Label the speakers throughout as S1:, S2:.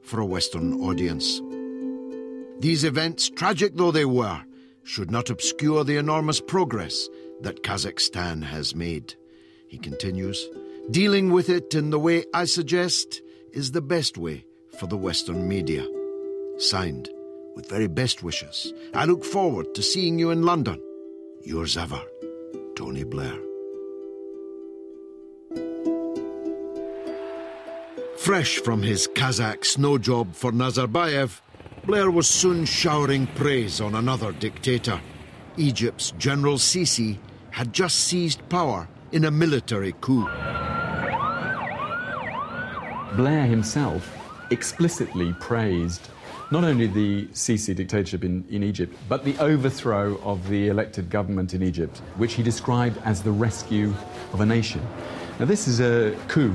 S1: for a Western audience. These events, tragic though they were, should not obscure the enormous progress that Kazakhstan has made. He continues, dealing with it in the way I suggest is the best way for the Western media. Signed, with very best wishes. I look forward to seeing you in London. Yours ever, Tony Blair. Fresh from his Kazakh snow job for Nazarbayev, Blair was soon showering praise on another dictator. Egypt's General Sisi had just seized power in a military coup.
S2: Blair himself explicitly praised not only the Sisi dictatorship in Egypt, but the overthrow of the elected government in Egypt, which he described as the rescue of a nation. Now, this is a coup.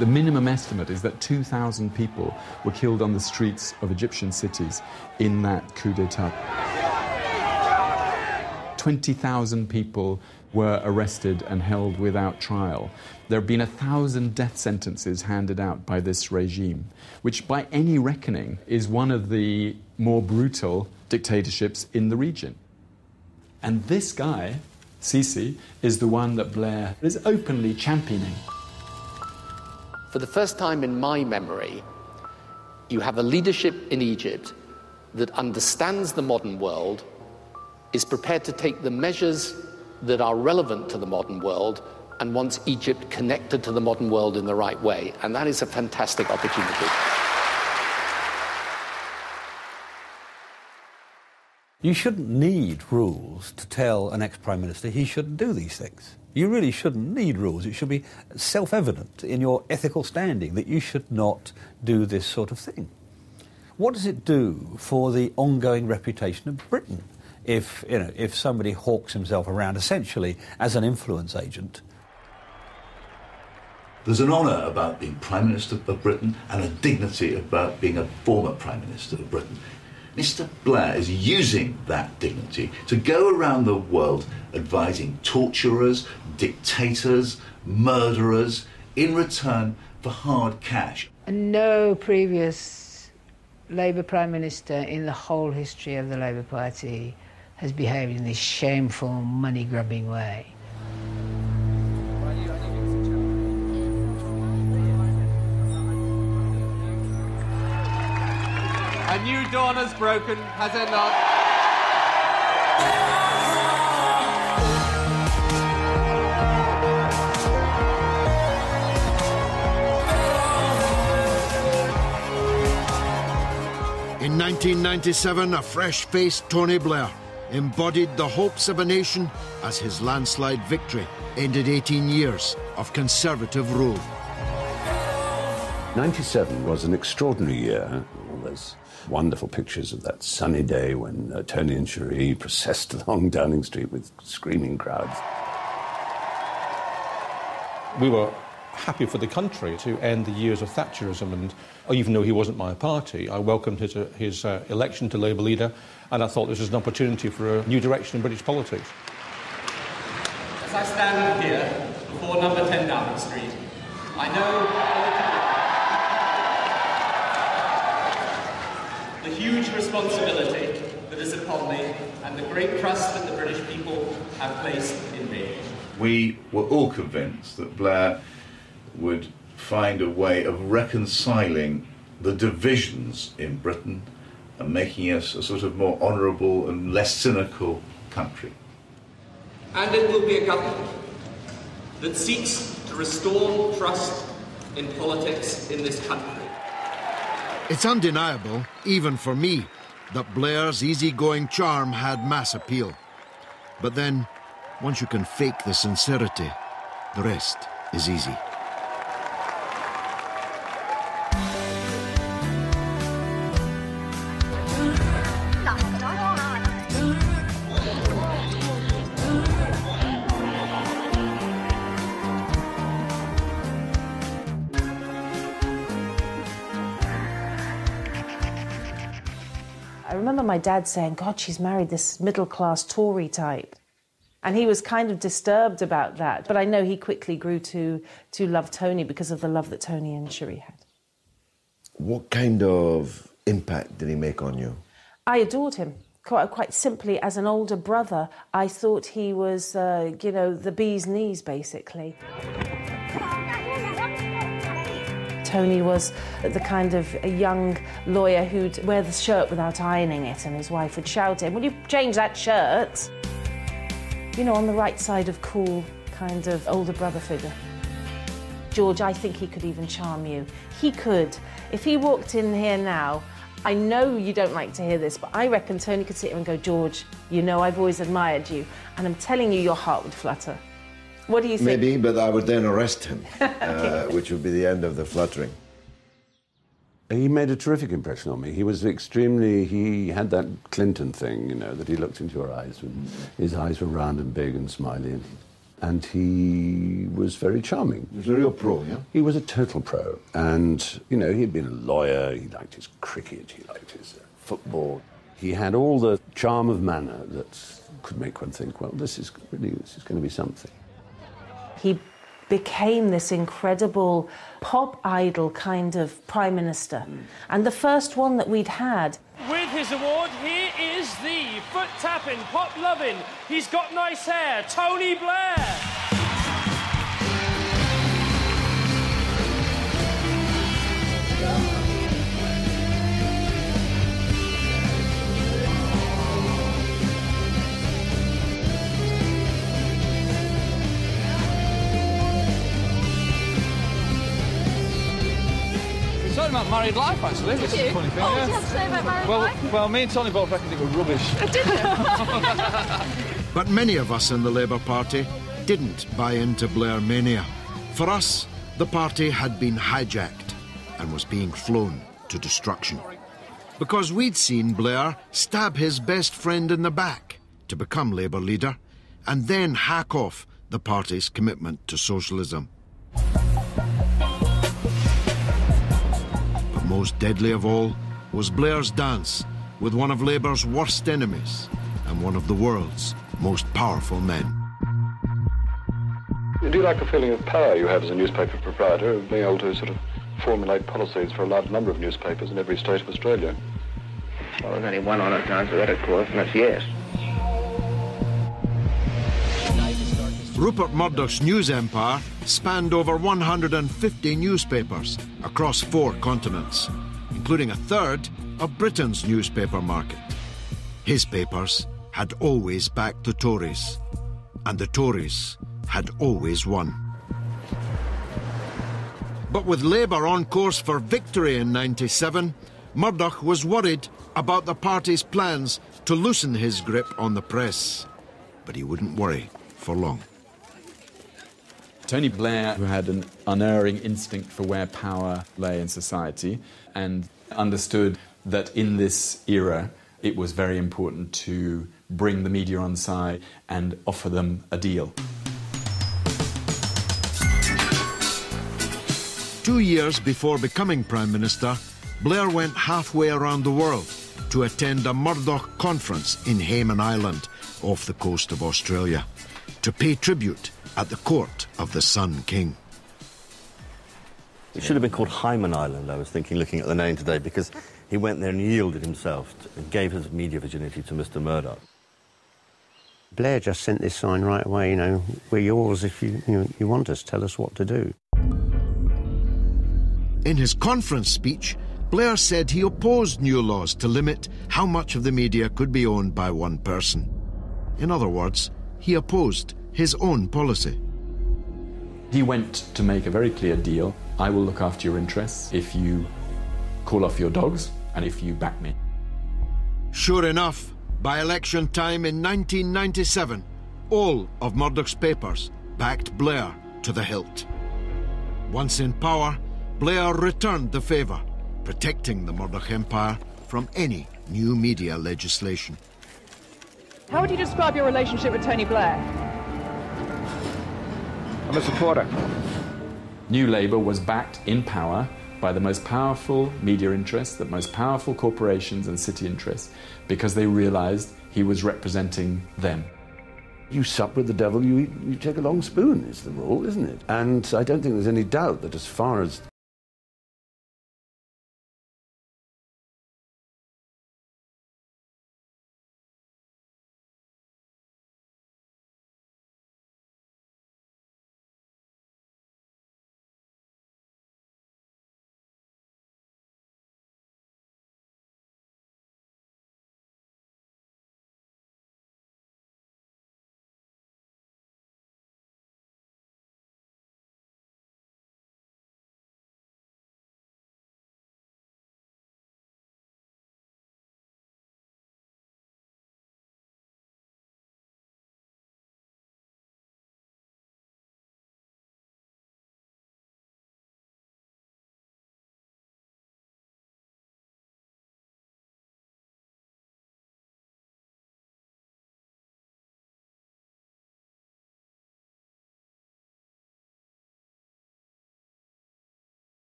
S2: The minimum estimate is that 2,000 people were killed on the streets of Egyptian cities in that coup d'etat. 20,000 people were arrested and held without trial. There have been 1,000 death sentences handed out by this regime, which by any reckoning is one of the more brutal dictatorships in the region. And this guy, Sisi, is the one that Blair is openly championing.
S3: For the first time in my memory, you have a leadership in Egypt that understands the modern world, is prepared to take the measures that are relevant to the modern world, and wants Egypt connected to the modern world in the right way. And that is a fantastic opportunity.
S4: You shouldn't need rules to tell an ex-Prime Minister he shouldn't do these things. You really shouldn't need rules. It should be self-evident in your ethical standing that you should not do this sort of thing. What does it do for the ongoing reputation of Britain if somebody hawks himself around essentially as an influence agent?
S5: There's an honour about being Prime Minister of Britain and a dignity about being a former Prime Minister of Britain. Mr. Blair is using that dignity to go around the world advising torturers, dictators, murderers, in return for hard cash.
S6: No previous Labour Prime Minister in the whole history of the Labour Party has behaved in this shameful, money-grubbing way.
S7: A new dawn has broken, has it not?
S1: In 1997, a fresh-faced Tony Blair embodied the hopes of a nation as his landslide victory ended 18 years of Conservative rule.
S8: 97 was an extraordinary year. All those wonderful pictures of that sunny day when Tony and Cherie processed along Downing Street with screaming crowds.
S9: We were happy for the country to end the years of Thatcherism, and even though he wasn't my party, I welcomed his election to Labour leader, and I thought this was an opportunity for a new direction in British politics.
S7: As I stand here before number 10 Downing Street, I know the huge responsibility that is upon me and the great trust that the British people have placed in me.
S5: We were all convinced that Blair would find a way of reconciling the divisions in Britain and making us a sort of more honourable and less cynical country.
S7: And it will be a government that seeks to restore trust in politics in this country.
S1: It's undeniable, even for me, that Blair's easygoing charm had mass appeal. But then, once you can fake the sincerity, the rest is easy.
S10: I remember my dad saying, God, she's married this middle-class Tory type. And he was kind of disturbed about that. But I know he quickly grew to love Tony because of the love that Tony and Cherie had.
S1: What kind of impact did he make on you?
S10: I adored him. Quite simply, as an older brother, I thought he was, the bee's knees, basically. Tony was the kind of a young lawyer who'd wear the shirt without ironing it, and his wife would shout at him, "Will you change that shirt?" You know, on the right side of cool, kind of older brother figure. George, I think he could even charm you. He could. If he walked in here now, I know you don't like to hear this, but I reckon Tony could sit here and go, "George, you know I've always admired you, and I'm telling you your heart would flutter." What do you think?
S1: Maybe, but I would then arrest him, which would be the end of the fluttering.
S8: He made a terrific impression on me. He had that Clinton thing, you know, that he looked into your eyes, and his eyes were round and big and smiley. And he was very charming.
S1: He was a real pro, yeah?
S8: He was a total pro. And, you know, he'd been a lawyer, he liked his cricket, he liked his football. He had all the charm of manner that could make one think, well, this is going to be something.
S10: He became this incredible pop idol kind of prime minister. And the first one that we'd had.
S11: With his award, here is the foot-tapping, pop-loving, he's got nice hair, Tony Blair.
S12: About married life, actually. Did you? Funny thing,
S13: did you have to say about married life?
S12: Well, me and Tony both reckoned it was rubbish.
S13: Did you?
S1: But many of us in the Labour Party didn't buy into Blair mania. For us, the party had been hijacked and was being flown to destruction. Because we'd seen Blair stab his best friend in the back to become Labour leader and then hack off the party's commitment to socialism. Most deadly of all was Blair's dance with one of Labour's worst enemies and one of the world's most powerful men.
S14: Do you like the feeling of power you have as a newspaper proprietor, of being able to sort of formulate policies for a large number of newspapers in every state of Australia?
S15: Well, there's only one honest answer to that, of course, and that's yes.
S1: Rupert Murdoch's news empire spanned over 150 newspapers across 4 continents, including a third of Britain's newspaper market. His papers had always backed the Tories, and the Tories had always won. But with Labour on course for victory in '97, Murdoch was worried about the party's plans to loosen his grip on the press. But he wouldn't worry for long.
S2: Tony Blair, who had an unerring instinct for where power lay in society and understood that in this era it was very important to bring the media on side and offer them a deal.
S1: 2 years before becoming Prime Minister, Blair went halfway around the world to attend a Murdoch conference in Hayman Island off the coast of Australia to pay tribute at the court of the Sun King.
S16: It should have been called Hyman Island, I was thinking, looking at the name today, because he went there and yielded himself and gave his media virginity to Mr. Murdoch.
S17: Blair just sent this sign right away, you know, we're yours if you want us, tell us what to do.
S1: In his conference speech, Blair said he opposed new laws to limit how much of the media could be owned by one person. In other words, he opposed his own policy.
S2: He went to make a very clear deal. I will look after your interests if you call off your dogs and if you back me.
S1: Sure enough, by election time in 1997, all of Murdoch's papers backed Blair to the hilt. Once in power, Blair returned the favour, protecting the Murdoch empire from any new media legislation.
S13: How would you describe your relationship with Tony Blair?
S15: I'm a supporter.
S2: New Labour was backed in power by the most powerful media interests, the most powerful corporations and city interests, because they realised he was representing them.
S8: You sup with the devil, you take a long spoon, is the rule, isn't it? And I don't think there's any doubt that as far as